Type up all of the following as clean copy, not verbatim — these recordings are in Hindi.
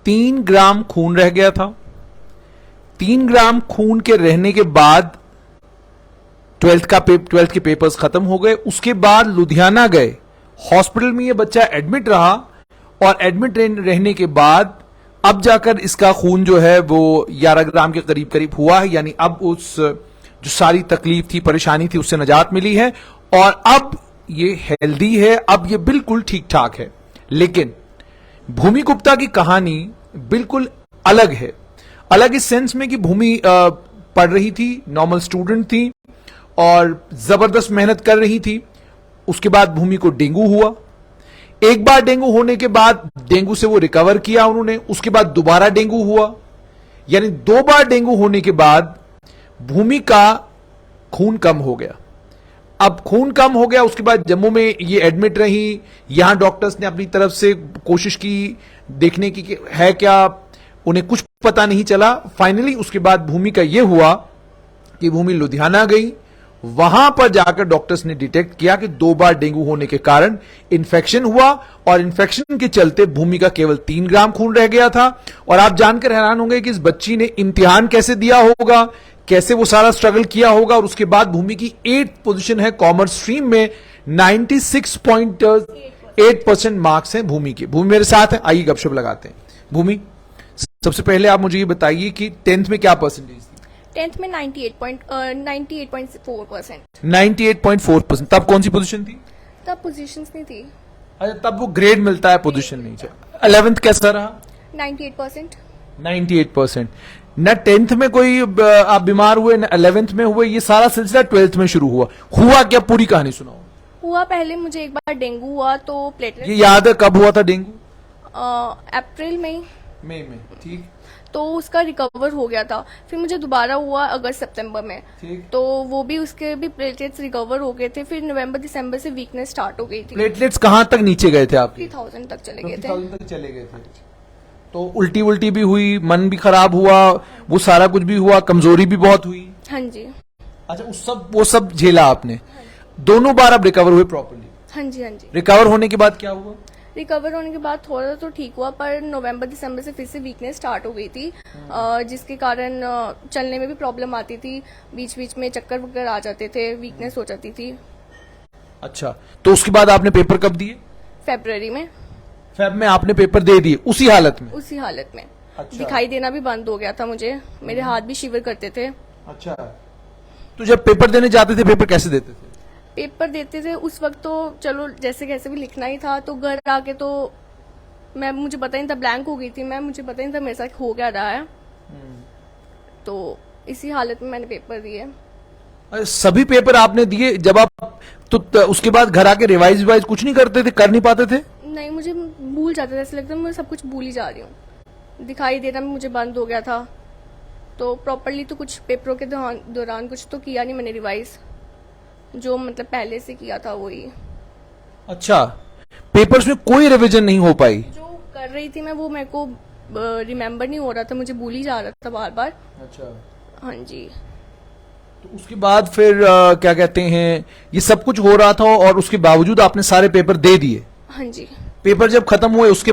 3 ग्राम खून रह गया था। 3 ग्राम खून के रहने के बाद 12th के पेपर्स खत्म हो गए। उसके बाद लुधियाना गए, हॉस्पिटल में ये बच्चा एडमिट रहा और एडमिट रहने के बाद अब जाकर इसका खून जो है वो 11 ग्राम के करीब करीब हुआ है। यानी अब उस जो सारी तकलीफ थी, परेशानी थी, उससे निजात मिली है और अब ये हेल्दी है, अब ये बिल्कुल ठीक ठाक है। लेकिन भूमि गुप्ता की कहानी बिल्कुल अलग है। अलग इस सेंस में कि भूमि पढ़ रही थी, नॉर्मल स्टूडेंट थी और जबरदस्त मेहनत कर रही थी। उसके बाद भूमि को डेंगू हुआ। एक बार डेंगू होने के बाद डेंगू से वो रिकवर किया उन्होंने, उसके बाद दोबारा डेंगू हुआ। यानी 2 बार डेंगू होने के बाद भूमि का खून कम हो गया। अब खून कम हो गया, उसके बाद जम्मू में ये एडमिट रही। यहां डॉक्टर्स ने अपनी तरफ से कोशिश की देखने की कि है क्या, उन्हें कुछ पता नहीं चला। फाइनली उसके बाद भूमि का यह हुआ कि भूमि लुधियाना गई। वहां पर जाकर डॉक्टर्स ने डिटेक्ट किया कि 2 बार डेंगू होने के कारण इंफेक्शन हुआ और इंफेक्शन के चलते भूमि का केवल 3 ग्राम खून रह गया था। और आप जानकर हैरान होंगे कि इस बच्ची ने इम्तिहान कैसे दिया होगा, कैसे वो सारा स्ट्रगल किया होगा। और उसके बाद भूमि की 8th पोजीशन है कॉमर्स स्ट्रीम में, 96.8% मार्क्स हैं भूमि के। भूमि मेरे साथ है, आइए गपशप लगाते हैं। भूमि, सबसे पहले आप मुझे ये बताइए कि 10th में क्या परसेंटेज थी? 10th में 98.4%। 98.4%। तब कौन सी पोजीशन थी? तब पोजीशंस नहीं थी। अच्छा, तब वो ग्रेड मिलता है, पोजीशन नहीं चाहिए। 11th कैसा रहा? 98%। 98%। न 10th में कोई आप बीमार हुए, न 11th में हुए, ये सारा सिलसिला 12th में शुरू हुआ। हुआ क्या, पूरी कहानी सुनाओ। हुआ, पहले मुझे एक बार डेंगू हुआ तो प्लेटलेट। ये याद है कब हुआ था डेंगू? अप्रैल में। मई में, ठीक। तो उसका रिकवर हो गया था। फिर मुझे दोबारा हुआ अगस्त सितंबर में, ठीक। तो वो भी उसके भी प्लेटलेट्स रिकवर हो गए थे। फिर नवंबर दिसंबर से वीकनेस स्टार्ट हो गई थी। प्लेटलेट्स कहां तक नीचे गए थे आपके? 50,000 तक चले गए थे। 50,000 तक चले गए थे। तो उल्टी उल्टी भी हुई, मन भी खराब हुआ, वो सारा कुछ भी हुआ, कमजोरी भी बहुत हुई। हाँ जी। अच्छा, वो सब झेला आपने। दोनों बार आप रिकवर हुए प्रॉपर्ली? हाँ जी, हाँ जी। रिकवर होने के बाद क्या हुआ? रिकवर होने के बाद थोड़ा तो ठीक हुआ, पर नवंबर दिसंबर से फिर से वीकनेस स्टार्ट हो गई थी, जिसके कारण चलने में भी प्रॉब्लम आती थी। बीच बीच में चक्कर वक्कर आ जाते थे, वीकनेस हो जाती थी। अच्छा, तो उसके बाद आपने पेपर कब दिए? फरवरी में। फेब में आपने पेपर दे दिए उसी हालत में? उसी हालत में। अच्छा। दिखाई देना भी बंद हो गया था मुझे, मेरे हाथ भी शिवर करते थे। अच्छा, तो जब पेपर देने जाते थे, पेपर कैसे देते थे? पेपर देते थे उस वक्त तो चलो जैसे कैसे भी लिखना ही था। तो घर आके तो मुझे पता नहीं था, ब्लैंक हो गई थी मैं, मुझे पता नहीं था मेरे साथ हो क्या रहा है। तो इसी हालत में मैंने पेपर दिए। सभी पेपर आपने दिए? जब आप तो उसके बाद घर आके रिवाइज कुछ नहीं करते थे, कर नहीं पाते थे? नहीं, मुझे भूल जाता था, ऐसा लगता मैं सब कुछ भूल ही जा रही हूँ। दिखाई देना मुझे बंद हो गया था। तो प्रॉपरली तो कुछ पेपरों के दौरान कुछ तो किया नहीं मैंने रिवाइज, जो मतलब पहले से किया था वही। अच्छा, पेपर्स में कोई रिवीजन नहीं हो पाई? जो कर रही थी मैं वो मेरे को रिमेम्बर नहीं हो रहा था, मुझे भूल ही जा रहा था बार बार। अच्छा। हाँ जी। तो उसके बाद फिर क्या कहते हैं, ये सब कुछ हो रहा था और उसके बावजूद आपने सारे पेपर दे दिए? हाँ जी। पेपर जब खत्म हुए उसके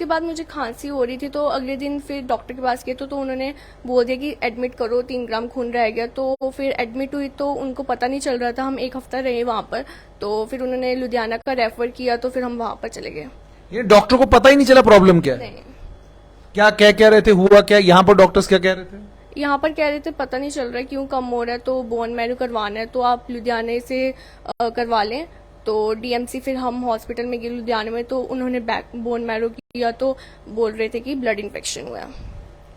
बाद मुझे खांसी हो रही थी, तो अगले दिन फिर डॉक्टर के पास गए तो उन्होंने बोल दिया कि एडमिट करो, 3 ग्राम खून रह गया। तो फिर एडमिट हुई तो उनको पता नहीं चल रहा था। हम 1 हफ्ता रहे वहां पर, तो फिर उन्होंने लुधियाना का रेफर किया, तो फिर हम वहां पर चले गए। ये डॉक्टर को पता ही नहीं चला प्रॉब्लम क्या है? नहीं। क्या कह रहे थे, हुआ क्या यहाँ पर? डॉक्टर्स क्या कह रहे थे? यहाँ पर कह रहे थे पता नहीं चल रहा है क्यों कम हो रहा है, तो बोन मैरो करवाना है तो आप लुधियाने से करवा लें। तो डीएमसी फिर हम हॉस्पिटल में गए लुधियाने में, तो उन्होंने बोन मैरो किया तो बोल रहे थे कि ब्लड इन्फेक्शन हुआ है।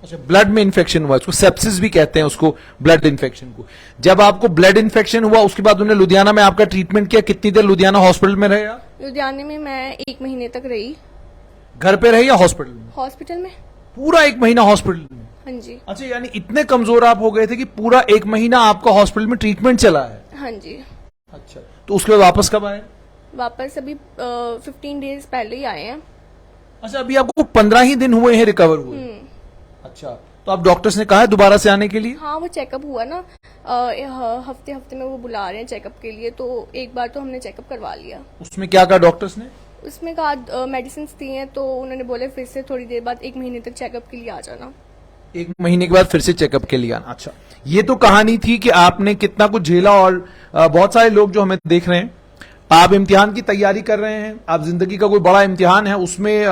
अच्छा, ब्लड में इन्फेक्शन हुआ, उसको सेप्सिस भी कहते हैं, उसको ब्लड इन्फेक्शन को। जब आपको ब्लड इन्फेक्शन हुआ उसके बाद उन्होंने लुधियाना में आपका ट्रीटमेंट किया। कितनी देर लुधियाना हॉस्पिटल में रहे आप? लुधियाने में मैं 1 महीने तक रही। घर पे रही या हॉस्पिटल में? हॉस्पिटल में। पूरा 1 महीना हॉस्पिटल में? हाँ जी। अच्छा, यानी इतने कमजोर आप हो गए थे कि पूरा 1 महीना आपका हॉस्पिटल में ट्रीटमेंट चला है? हाँ जी। अच्छा, तो उसके बाद वापस कब आए? वापस अभी 15 डेज पहले ही आए हैं। अच्छा, अभी आपको 15 ही दिन हुए हैं रिकवर हुए? अच्छा, तो आप डॉक्टर्स ने कहा है दोबारा से आने के लिए? हाँ, वो चेकअप हुआ ना, हफ्ते हफ्ते में वो बुला रहे हैं चेकअप के लिए, तो एक बार तो हमने चेकअप करवा लिया। उसमें क्या कहा डॉक्टर्स ने? उसमें कहा मेडिसिन दी हैं, तो उन्होंने बोले फिर से थोड़ी देर बाद 1 महीने तक चेकअप के लिए आ जाना। 1 महीने के बाद फिर से चेकअप के लिए आना। अच्छा, ये तो कहानी थी कि आपने कितना कुछ झेला, और बहुत सारे लोग जो हमें देख रहे हैं, आप इम्तिहान की तैयारी कर रहे हैं, आप जिंदगी का कोई बड़ा इम्तिहान है उसमें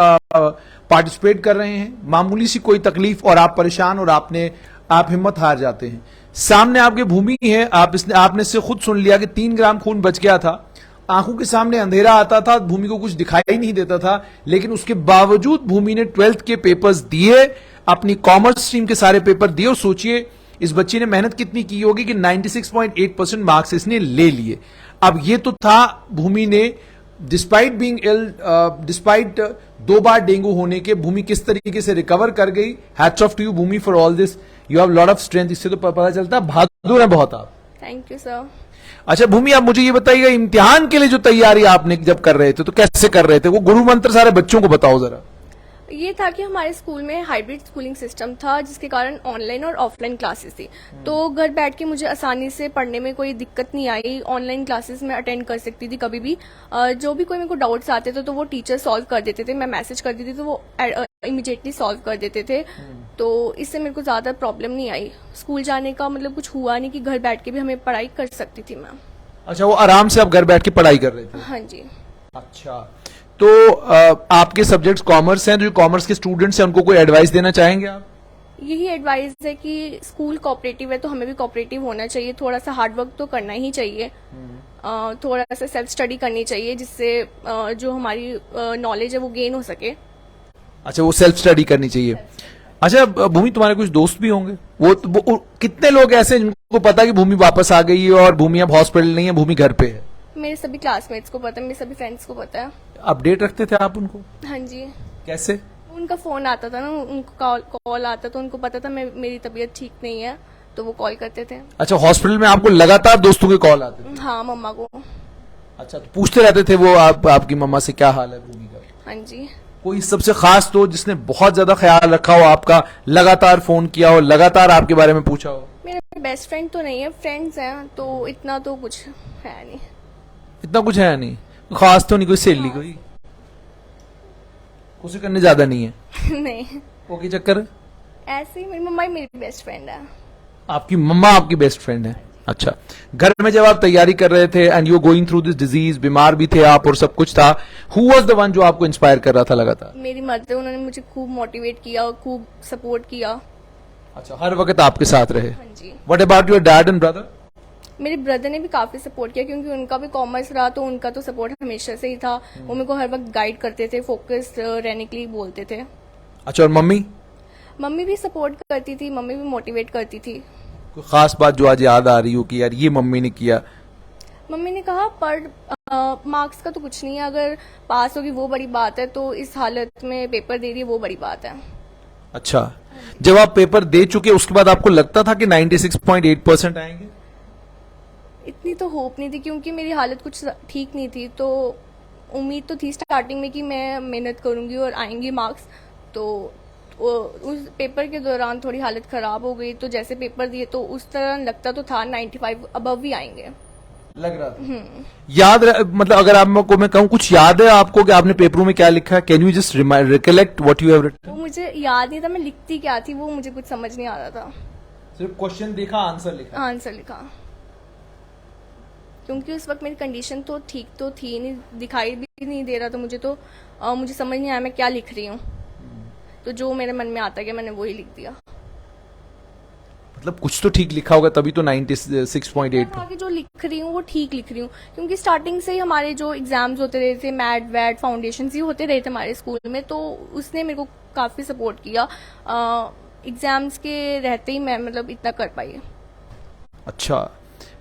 पार्टिसिपेट कर रहे हैं, मामूली सी कोई तकलीफ और आप परेशान और आप हिम्मत हार जाते हैं। सामने आपके भूमि है, आपने इससे खुद सुन लिया कि 3 ग्राम खून बच गया था, आंखों के सामने अंधेरा आता था, भूमि को कुछ दिखाई नहीं देता था, लेकिन उसके बावजूद भूमि ने 12th के पेपर्स दिए, अपनी कॉमर्स स्ट्रीम के सारे पेपर दिए, और सोचिए इस बच्ची ने मेहनत कितनी की होगी कि 96.8% मार्क्स इसने ले लिए। अब ये तो था भूमि ने डिस्पाइट बीइंग इल, डिस्पाइट 2 बार डेंगू होने के, भूमि किस तरीके से रिकवर कर गई। Hats off to you Bhumi for all this, you have lot of strength. इससे तो पता चलता है बहादुर है बहुत आप। Thank you sir. अच्छा भूमि, आप मुझे ये बताइएगा, इम्तिहान के लिए जो तैयारी आपने जब कर रहे थे तो कैसे कर रहे थे, वो गुरु मंत्र सारे बच्चों को बताओ जरा। ये था कि हमारे स्कूल में हाइब्रिड स्कूलिंग सिस्टम था, जिसके कारण ऑनलाइन और ऑफलाइन क्लासेस थी। तो घर बैठ के मुझे आसानी से पढ़ने में कोई दिक्कत नहीं आई। ऑनलाइन क्लासेस में अटेंड कर सकती थी कभी भी। जो भी कोई मेरे को डाउट्स आते थे तो वो टीचर सॉल्व कर देते थे, मैं मैसेज कर देती थी तो वो इमीडिएटली सॉल्व कर देते थे। तो इससे मेरे को ज्यादा प्रॉब्लम नहीं आई। स्कूल जाने का मतलब कुछ हुआ नहीं कि घर बैठ के भी हमें पढ़ाई कर सकती थी मैं। अच्छा, वो आराम से आप घर बैठ के पढ़ाई कर रहे थे। हाँ जी। अच्छा, तो आपके सब्जेक्ट्स कॉमर्स हैं, जो कॉमर्स के स्टूडेंट्स हैं उनको कोई एडवाइस देना चाहेंगे आप? यही एडवाइस है कि स्कूल कोऑपरेटिव है तो हमें भी कोऑपरेटिव होना चाहिए। थोड़ा सा हार्ड वर्क तो करना ही चाहिए, थोड़ा सा सेल्फ स्टडी करनी चाहिए, जिससे जो हमारी नॉलेज है वो गेन हो सके। अच्छा, वो सेल्फ स्टडी करनी चाहिए। अच्छा भूमि, तुम्हारे कुछ दोस्त भी होंगे, वो कितने लोग ऐसे हैं जिनको पता है कि भूमि वापस आ गई है और भूमि अब हॉस्पिटल नहीं है, भूमि घर पे है? मेरे सभी क्लासमेट्स को पता है, मेरे सभी फ्रेंड्स को पता है। अपडेट रखते थे आप उनको? हाँ जी। कैसे? उनका फोन आता था ना, उनको कॉल आता, तो उनको पता था मेरी तबीयत ठीक नहीं है, तो वो कॉल करते थे। अच्छा, हॉस्पिटल में आपको लगातार दोस्तों के कॉल आते थे? हाँ, मम्मा को। अच्छा, तो पूछते रहते थे वो आपकी मम्मा से क्या हाल है भूमि का? हाँ जी। कोई सबसे खास तो जिसने बहुत ज्यादा ख्याल रखा हो आपका, लगातार फोन किया हो, लगातार आपके बारे में पूछा हो? मेरे बेस्ट फ्रेंड तो नहीं है, फ्रेंड्स हैं, तो इतना तो कुछ है नहीं। इतना कुछ है नहीं, खास तो नहीं, कोई सहेली कोई उसे करने ज्यादा नहीं है? नहीं, ओके चक्कर। ऐसे ही मेरी मम्मा ही मेरी बेस्ट फ्रेंड है। आपकी मम्मा आपकी बेस्ट फ्रेंड है? अच्छा, घर में जब आप तैयारी कर रहे थे and you going through this disease, बीमार भी थे आप और सब कुछ था, हु वाज द वन जो आपको इंस्पायर कर रहा था लगातार? मेरी मदर, उन्होंने मुझे खूब मोटिवेट किया और खूब सपोर्ट किया। अच्छा, हर वक्त आपके साथ रहे? हाँ जी। What about your dad and brother? मेरे ब्रदर ने भी काफी सपोर्ट किया, क्योंकि उनका भी कॉमर्स रहा, तो उनका तो सपोर्ट हमेशा से ही था। वो मेरे को हर वक्त गाइड करते थे, फोकस रहने के लिए बोलते थे। अच्छा, और मम्मी? मम्मी भी सपोर्ट करती थी, मम्मी भी मोटिवेट करती थी। कोई खास बात जो आज याद आ रही हो कि यार ये मम्मी ने किया? मम्मी ने कहा मार्क्स का तो कुछ नहीं है, अगर पास होगी वो बड़ी बात है, तो इस हालत में पेपर दे रही है वो बड़ी बात है। अच्छा, जब आप पेपर दे चुके उसके बाद आपको लगता था कि 96.8% आएंगे? इतनी तो होप नहीं थी, क्योंकि मेरी हालत कुछ ठीक नहीं थी। तो उम्मीद तो थी स्टार्टिंग में कि मैं मेहनत करूंगी और आएंगे मार्क्स। तो उस पेपर के दौरान थोड़ी हालत खराब हो गई, तो जैसे पेपर दिए तो उस तरह लगता तो था 95 अबव ही आएंगे, लग रहा था। मतलब अगर आपको मैं कहूँ कुछ याद है आपको कि आपने पेपरों में क्या लिखा है? Can you just recollect what you have written? वो मुझे याद नहीं था, मैं लिखती क्या थी वो मुझे कुछ समझ नहीं आ रहा था। सिर्फ क्वेश्चन देखा, आंसर लिखा? आंसर लिखा, क्योंकि उस वक्त मेरी कंडीशन तो ठीक तो थी नहीं, दिखाई भी नहीं दे रहा था मुझे, तो मुझे समझ नहीं आया मैं क्या लिख रही हूँ। तो जो मेरे मन में आता गया मैंने वही लिख दिया। मतलब कुछ तो ठीक लिखा होगा तभी तो 96.8। आगे जो लिख रही हूँ वो ठीक लिख रही हूँ, क्योंकि स्टार्टिंग से ही हमारे जो एग्जाम्स होते रहे थे, मैट वैट फाउंडेशन ही होते रहे थे हमारे स्कूल में, तो उसने मेरे को काफी सपोर्ट किया। एग्जाम्स के रहते ही मैं मतलब इतना कर पाई। अच्छा,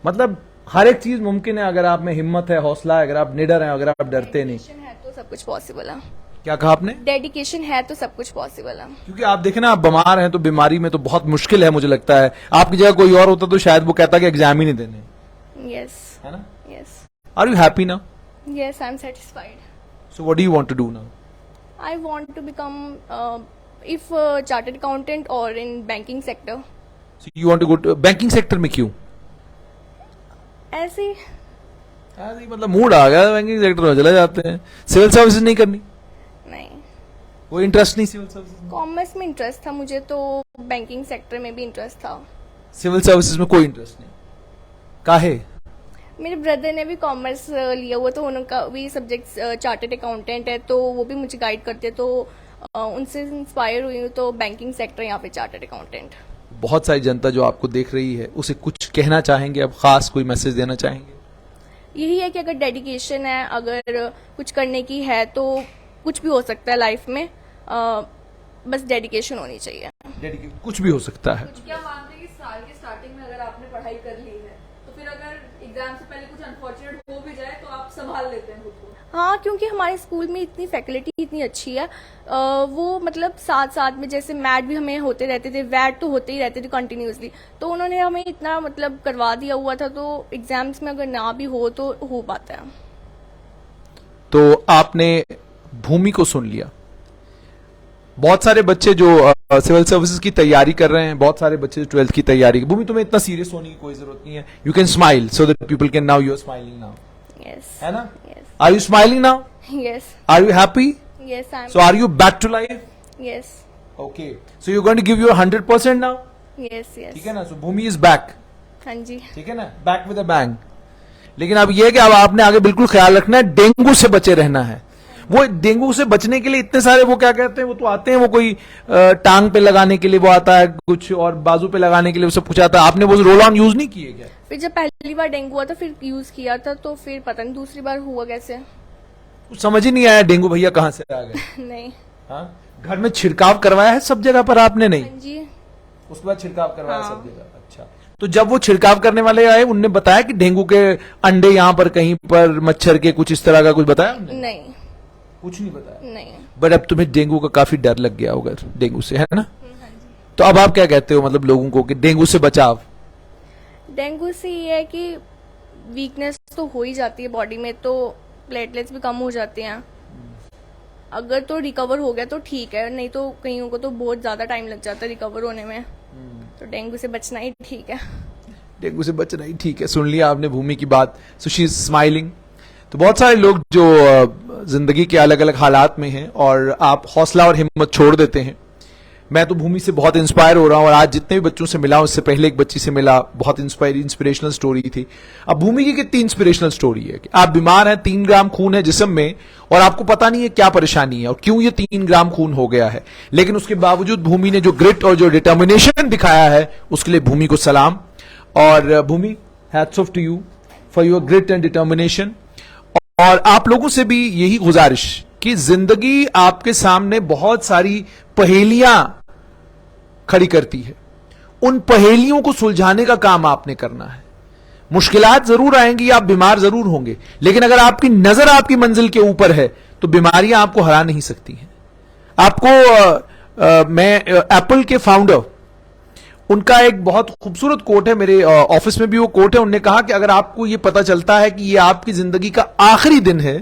मतलब हर एक चीज मुमकिन है अगर आप में हिम्मत है, हौसला है, अगर आप निडर हैं, अगर आप डरते नहीं। है तो सब कुछ पॉसिबल है। क्या कहा आपने? डेडिकेशन है तो सब कुछ पॉसिबल है। क्योंकि आप देखें ना, आप बीमार हैं तो बीमारी में तो बहुत मुश्किल है, मुझे लगता है आपकी जगह कोई और होता तो शायद वो कहता कि एग्जाम ही नहीं देने। यस, है ना? Yes. Are you happy now? Yes, I am satisfied. So what do you want to do now? I want to become if chartered accountant और in banking sector. So you want to go to banking sector में? क्यों? ऐसे नहीं, मतलब मूड आ गया बैंकिंग सेक्टर में चले जाते हैं, सिविल सर्विसेज नहीं करनी? नहीं, कोई इंटरेस्ट नहीं सिविल सर्विसेज में? कॉमर्स में इंटरेस्ट था मुझे, तो बैंकिंग सेक्टर में भी इंटरेस्ट था। सिविल सर्विसेज में कोई इंटरेस्ट नहीं, काहे? मेरे ब्रदर ने भी कॉमर्स लिया हुआ, तो उनका भी सब्जेक्ट चार्टर्ड अकाउंटेंट है, तो वो भी मुझे गाइड करते, तो उनसे इंस्पायर हुई हूँ, तो बैंकिंग सेक्टर यहाँ पे चार्टर्ड अकाउंटेंट। बहुत सारी जनता जो आपको देख रही है उसे कुछ कहना चाहेंगे, अब खास कोई मैसेज देना चाहेंगे? यही है कि अगर डेडिकेशन है, अगर कुछ करने की है, तो कुछ भी हो सकता है लाइफ में, बस डेडिकेशन होनी चाहिए। कुछ भी हो सकता है। क्या मानते हैं कि साल के स्टार्टिंग में अगर आपने पढ़ाई कर ली है तो फिर अगर एग्जाम से पहले कुछ अनफॉर्चुनेट हो भी जाए तो आप संभाल लेते हैं खुद को? हाँ, क्योंकि हमारे स्कूल में इतनी फैकल्टी इतनी अच्छी है, वो मतलब साथ साथ में जैसे मैथ भी हमें होते रहते थे, वैट तो होते ही रहते थे कंटिन्यूसली, तो उन्होंने हमें इतना मतलब करवा दिया हुआ था, तो एग्जाम्स में अगर ना भी हो तो हो पाता है। तो आपने भूमि को सुन लिया। बहुत सारे बच्चे जो सिविल सर्विसेज की तैयारी कर रहे हैं, बहुत सारे बच्चे 12th की तैयारी, भूमि तुम्हें इतना सीरियस होने की कोई जरूरत नहीं है। You can smile so that people can now, you are smiling now, yes, है ना? Yes, are you smiling now? Yes, are you happy? Yes, I so are you back to life? Um, yes, okay, so you going to give your 100% now, yes, ठीक यस, है ना? सो भूमि इज बैक, हाँ जी, ठीक है ना? Back with a bang. लेकिन अब ये कि अब आपने आगे बिल्कुल ख्याल रखना है, डेंगू से बचे रहना है। वो डेंगू से बचने के लिए इतने सारे, वो क्या कहते हैं, वो तो आते हैं, वो कोई टांग पे लगाने के लिए वो आता है कुछ, और बाजू पे लगाने के लिए वो सब कुछ आता है। आपने वो रोल ऑन यूज नहीं किए क्या? फिर जब पहली बार डेंगू हुआ था फिर यूज किया था, तो फिर पता नहीं दूसरी बार हुआ कैसे। कुछ समझ ही नहीं आया डेंगू भैया कहाँ से आ गए। नहीं, हाँ, घर में छिड़काव करवाया है सब जगह पर आपने? नहीं, हाँ जी, उसके बाद छिड़काव करवाया हाँ। सब जगह? अच्छा, तो जब वो छिड़काव करने वाले आए उनने बताया कि डेंगू के अंडे यहाँ पर कहीं पर, मच्छर के कुछ इस तरह का कुछ बताया उन्होंने? नहीं, कुछ नहीं बताया। नहीं, बट अब तुम्हें डेंगू का काफी डर लग गया होगा, डेंगू से, है ना? हाँ जी। तो अब आप क्या कहते हो मतलब लोगों को कि डेंगू से बचाव? डेंगू से ये है कि वीकनेस तो हो ही जाती है बॉडी में, तो प्लेटलेट्स भी कम हो जाते हैं। अगर तो रिकवर हो गया तो ठीक है, नहीं तो कईयों को तो बहुत ज्यादा टाइम लग जाता है रिकवर होने में, तो डेंगू से बचना ही ठीक है। डेंगू से बचना ही ठीक है। सुन लिया आपने भूमि की बात, सो शी इज स्माइलिंग। तो बहुत सारे लोग जो जिंदगी के अलग अलग हालात में हैं और आप हौसला और हिम्मत छोड़ देते हैं। मैं तो भूमि से बहुत इंस्पायर हो रहा हूं, और आज जितने भी बच्चों से मिला, उससे पहले एक बच्ची से मिला, बहुत इंस्पिरेशनल स्टोरी थी। अब भूमि की कितनी इंस्पिरेशनल स्टोरी है कि आप बीमार हैं, 3 ग्राम खून है जिस्म में, और आपको पता नहीं है क्या परेशानी है और क्यों ये 3 ग्राम खून हो गया है, लेकिन उसके बावजूद भूमि ने जो ग्रिट और जो डिटर्मिनेशन दिखाया है, उसके लिए भूमि को सलाम। और Bhumi, hats off to you for your grit and determination. और आप लोगों से भी यही गुजारिश कि जिंदगी आपके सामने बहुत सारी पहेलियां खड़ी करती है, उन पहेलियों को सुलझाने का काम आपने करना है। मुश्किलात जरूर आएंगी, आप बीमार जरूर होंगे, लेकिन अगर आपकी नजर आपकी मंजिल के ऊपर है तो बीमारियां आपको हरा नहीं सकती हैं। आपको मैं एप्पल के फाउंडर, उनका एक बहुत खूबसूरत कोट है, मेरे ऑफिस में भी वो कोट है। उन्होंने कहा कि अगर आपको ये पता चलता है कि ये आपकी जिंदगी का आखिरी दिन है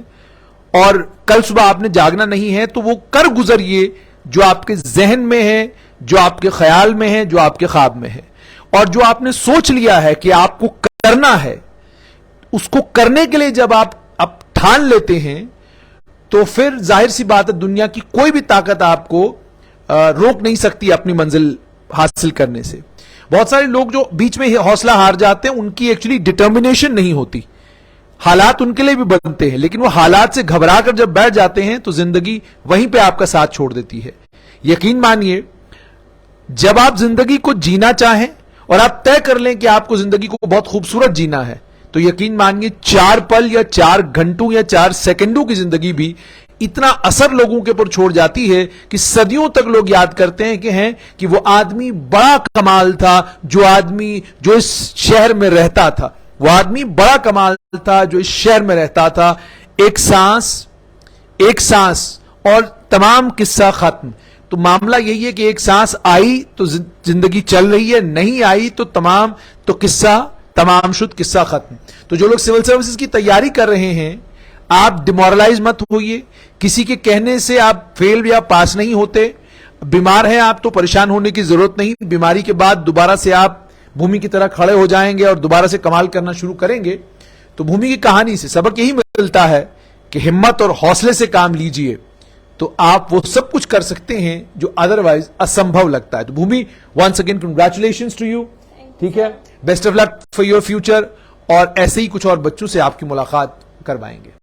और कल सुबह आपने जागना नहीं है, तो वो कर गुजरिए जो आपके जहन में है, जो आपके ख्याल में है, जो आपके ख्वाब में है, और जो आपने सोच लिया है कि आपको करना है, उसको करने के लिए जब आप ठान लेते हैं, तो फिर जाहिर सी बात है दुनिया की कोई भी ताकत आपको रोक नहीं सकती अपनी मंजिल हासिल करने से। बहुत सारे लोग जो बीच में हौसला हार जाते हैं, उनकी एक्चुअली डिटर्मिनेशन नहीं होती, हालात उनके लिए भी बनते हैं, लेकिन वो हालात से घबरा कर जब बैठ जाते हैं तो जिंदगी वहीं पे आपका साथ छोड़ देती है। यकीन मानिए, जब आप जिंदगी को जीना चाहें और आप तय कर लें कि आपको जिंदगी को बहुत खूबसूरत जीना है, तो यकीन मानिए 4 पल या 4 घंटों या 4 सेकंडों की जिंदगी भी इतना असर लोगों के ऊपर छोड़ जाती है कि सदियों तक लोग याद करते हैं कि वो आदमी बड़ा कमाल था, जो इस शहर में रहता था, वो आदमी बड़ा कमाल था जो इस शहर में रहता था। एक सांस और तमाम किस्सा खत्म। तो मामला यही है कि एक सांस आई तो जिंदगी चल रही है, नहीं आई तो तमाम शुद्ध किस्सा खत्म। तो जो लोग सिविल सर्विसेज की तैयारी कर रहे हैं, आप डिमोरलाइज मत होइए, किसी के कहने से आप फेल या पास नहीं होते। बीमार हैं आप तो परेशान होने की जरूरत नहीं, बीमारी के बाद दोबारा से आप भूमि की तरह खड़े हो जाएंगे और दोबारा से कमाल करना शुरू करेंगे। तो भूमि की कहानी से सबक यही मिलता है कि हिम्मत और हौसले से काम लीजिए तो आप वो सब कुछ कर सकते हैं जो अदरवाइज असंभव लगता है। तो Bhumi, once again congratulations to you, ठीक है, best of luck for your future, और ऐसे ही कुछ और बच्चों से आपकी मुलाकात करवाएंगे।